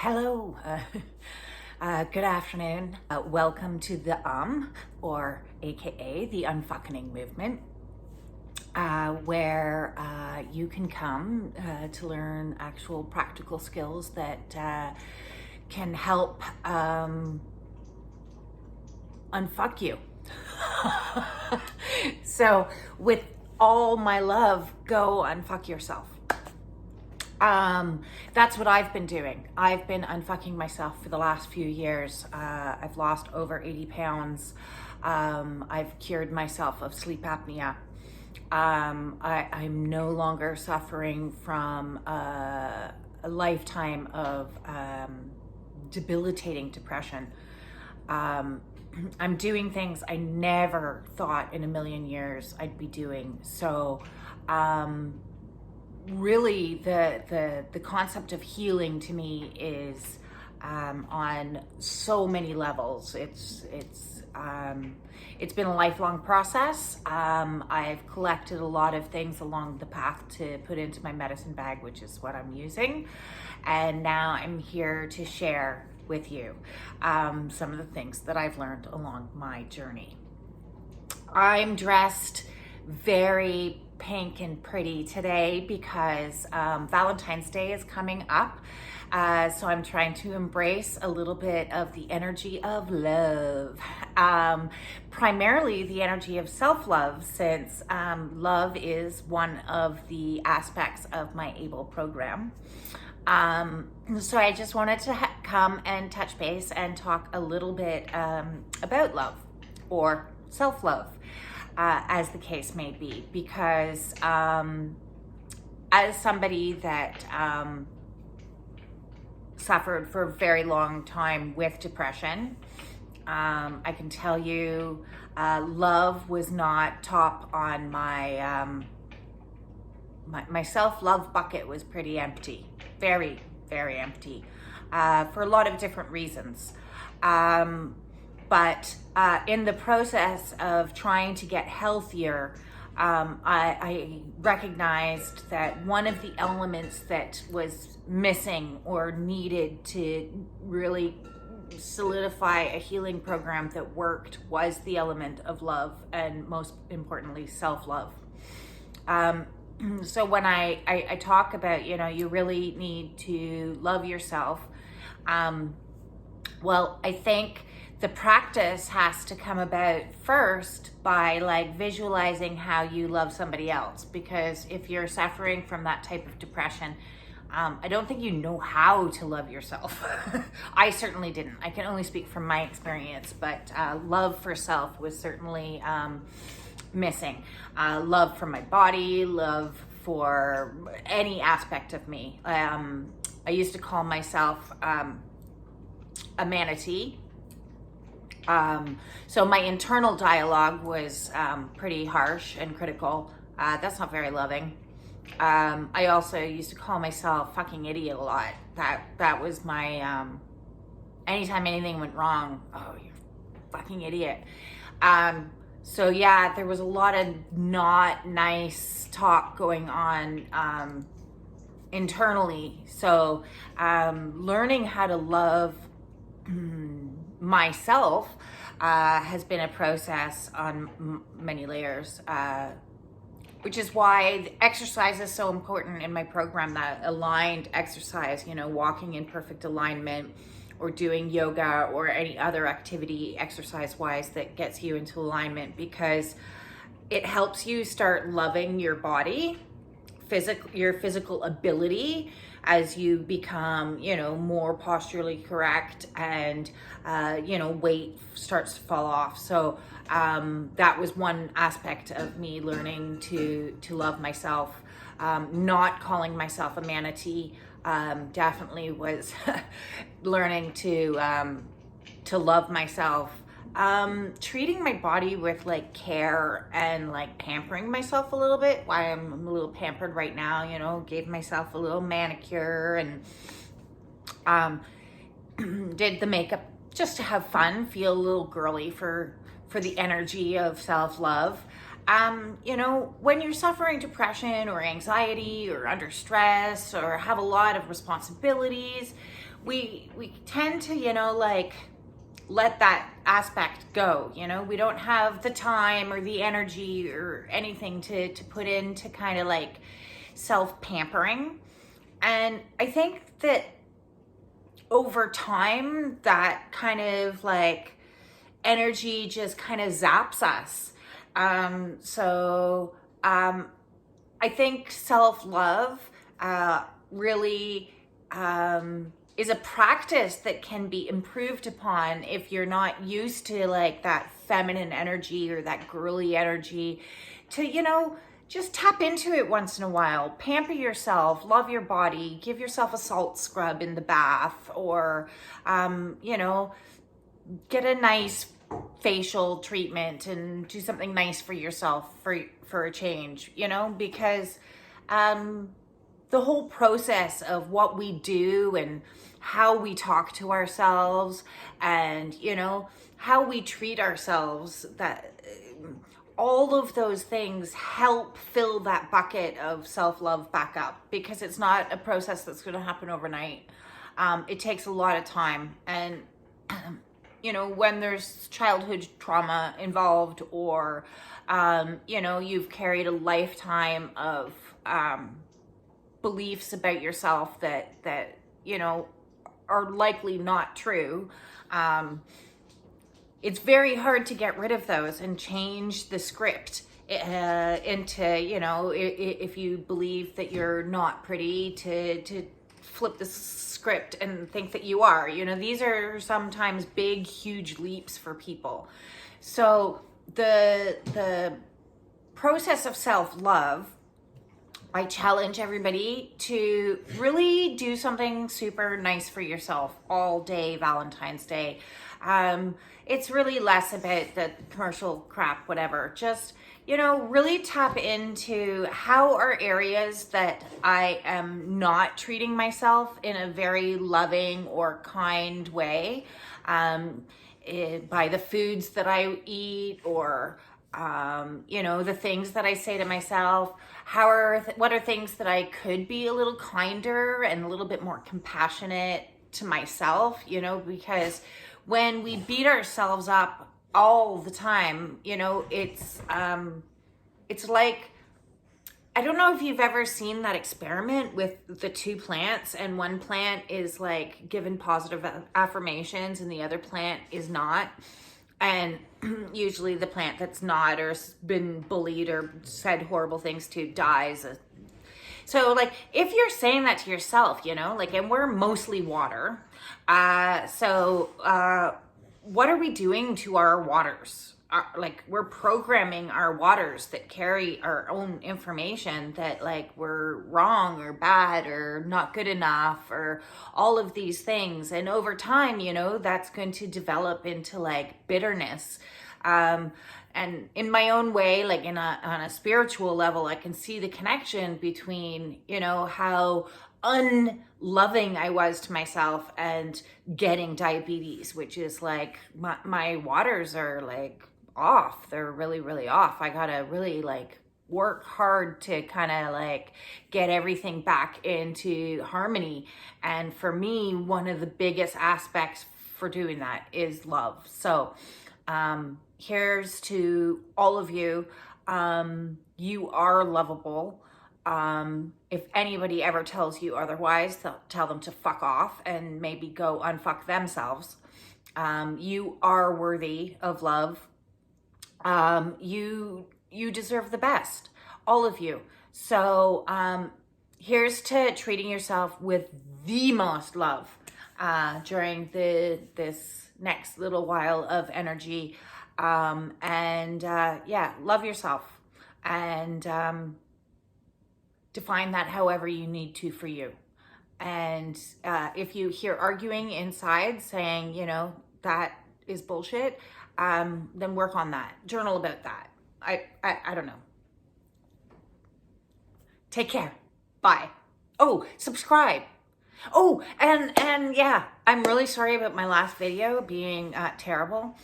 Hello, good afternoon. Welcome to the or AKA the Unfucking Movement, where you can come to learn actual practical skills that can help unfuck you. So, with all my love, go unfuck yourself. That's what I've been doing. I've been unfucking myself for the last few years. I've lost over 80 pounds. I've cured myself of sleep apnea. I'm no longer suffering from a lifetime of debilitating depression. I'm doing things I never thought in a million years I'd be doing. So, really the concept of healing to me is on so many levels. It's been a lifelong process. I've collected a lot of things along the path to put into my medicine bag, which is what I'm using, and now I'm here to share with you some of the things that I've learned along my journey. I'm dressed very pink and pretty today because Valentine's Day is coming up. So I'm trying to embrace a little bit of the energy of love, primarily the energy of self-love, since love is one of the aspects of my A.B.L.E program. So I just wanted to come and touch base and talk a little bit about love or self-love. As the case may be, because as somebody that suffered for a very long time with depression, I can tell you love was not top on my my self-love bucket was pretty empty, very, very empty, for a lot of different reasons. But in the process of trying to get healthier, I recognized that one of the elements that was missing or needed to really solidify a healing program that worked was the element of love, and most importantly, self-love. So when I talk about, you really need to love yourself, well, I think the practice has to come about first by visualizing how you love somebody else, because if you're suffering from that type of depression, I don't think you know how to love yourself. I certainly didn't. I can only speak from my experience, but love for self was certainly missing. Love for my body, love for any aspect of me. I used to call myself a manatee. So my internal dialogue was pretty harsh and critical. That's not very loving. I also used to call myself fucking idiot a lot. That was my, anytime anything went wrong, oh, you're fucking idiot. So yeah, there was a lot of not nice talk going on internally. So learning how to love myself has been a process on many layers, which is why exercise is so important in my program. That aligned exercise, walking in perfect alignment, or doing yoga or any other activity exercise wise that gets you into alignment, because it helps you start loving your body, your physical ability, as you become, more posturally correct, and, weight starts to fall off. So that was one aspect of me learning to love myself. Not calling myself a manatee definitely was learning to love myself. Treating my body with care and pampering myself a little bit. Why I'm a little pampered right now, gave myself a little manicure and did the makeup just to have fun, feel a little girly for the energy of self-love. You know, when you're suffering depression or anxiety or under stress or have a lot of responsibilities, we tend to, you know, like let that aspect go. You know, we don't have the time or the energy or anything to put into kind of like self-pampering. And I think that over time, that kind of like energy just kind of zaps us. I think self-love really is a practice that can be improved upon if you're not used to like that feminine energy or that girly energy, to, you know, just tap into it once in a while. Pamper yourself, love your body, give yourself a salt scrub in the bath, or, you know, get a nice facial treatment and do something nice for yourself for a change, you know, because the whole process of what we do and how we talk to ourselves and, you know, how we treat ourselves, that all of those things help fill that bucket of self-love back up, because it's not a process that's going to happen overnight. It takes a lot of time. And you know, when there's childhood trauma involved, or you know, you've carried a lifetime of beliefs about yourself that you know are likely not true, it's very hard to get rid of those and change the script into, you know, if you believe that you're not pretty, to flip the script and think that you are. You know, these are sometimes big, huge leaps for people. So the process of self-love, I challenge everybody to really do something super nice for yourself all day Valentine's Day. It's really less about the commercial crap, whatever. Just, you know, really tap into how are areas that I am not treating myself in a very loving or kind way, by the foods that I eat, or you know, the things that I say to myself. What are things that I could be a little kinder and a little bit more compassionate to myself, you know, because when we beat ourselves up all the time, you know, it's like, I don't know if you've ever seen that experiment with the two plants, and one plant is like given positive affirmations and the other plant is not. And usually the plant that's not, or has been bullied or said horrible things to, dies. So like, if you're saying that to yourself, you know, like, and we're mostly water. What are we doing to our waters? Like, we're programming our waters that carry our own information that like we're wrong or bad or not good enough, or all of these things. And over time, you know, that's going to develop into like bitterness. And in my own way, like on a spiritual level, I can see the connection between, you know, how unloving I was to myself and getting diabetes, which is like my waters are like off. They're really, really off. I gotta really like work hard to kind of like get everything back into harmony. And for me, one of the biggest aspects for doing that is love. So here's to all of you. You are lovable. If anybody ever tells you otherwise, tell them to fuck off and maybe go unfuck themselves. You are worthy of love. You deserve the best, all of you. So here's to treating yourself with the most love during this next little while of energy. Yeah, love yourself, and define that however you need to for you. And if you hear arguing inside saying, you know, that is bullshit, then work on that. Journal about that. I don't know. Take care. Bye. Oh, subscribe. Oh, and yeah, I'm really sorry about my last video being terrible.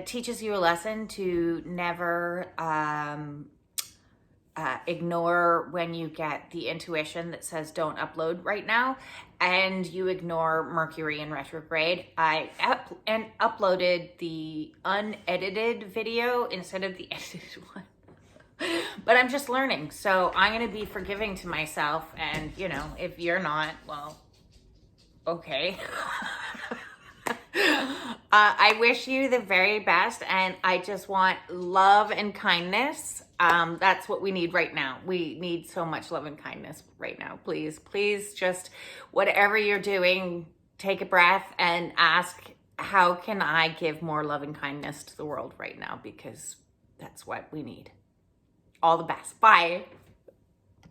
teaches you a lesson to never ignore when you get the intuition that says don't upload right now, and you ignore Mercury in retrograde. I uploaded the unedited video instead of the edited one. But I'm just learning, so I'm going to be forgiving to myself, and you know, if you're not, well, okay. I wish you the very best, and I just want love and kindness. That's what we need right now. We need so much love and kindness right now. Please, please, just whatever you're doing, take a breath and ask, how can I give more love and kindness to the world right now? Because that's what we need. All the best. Bye.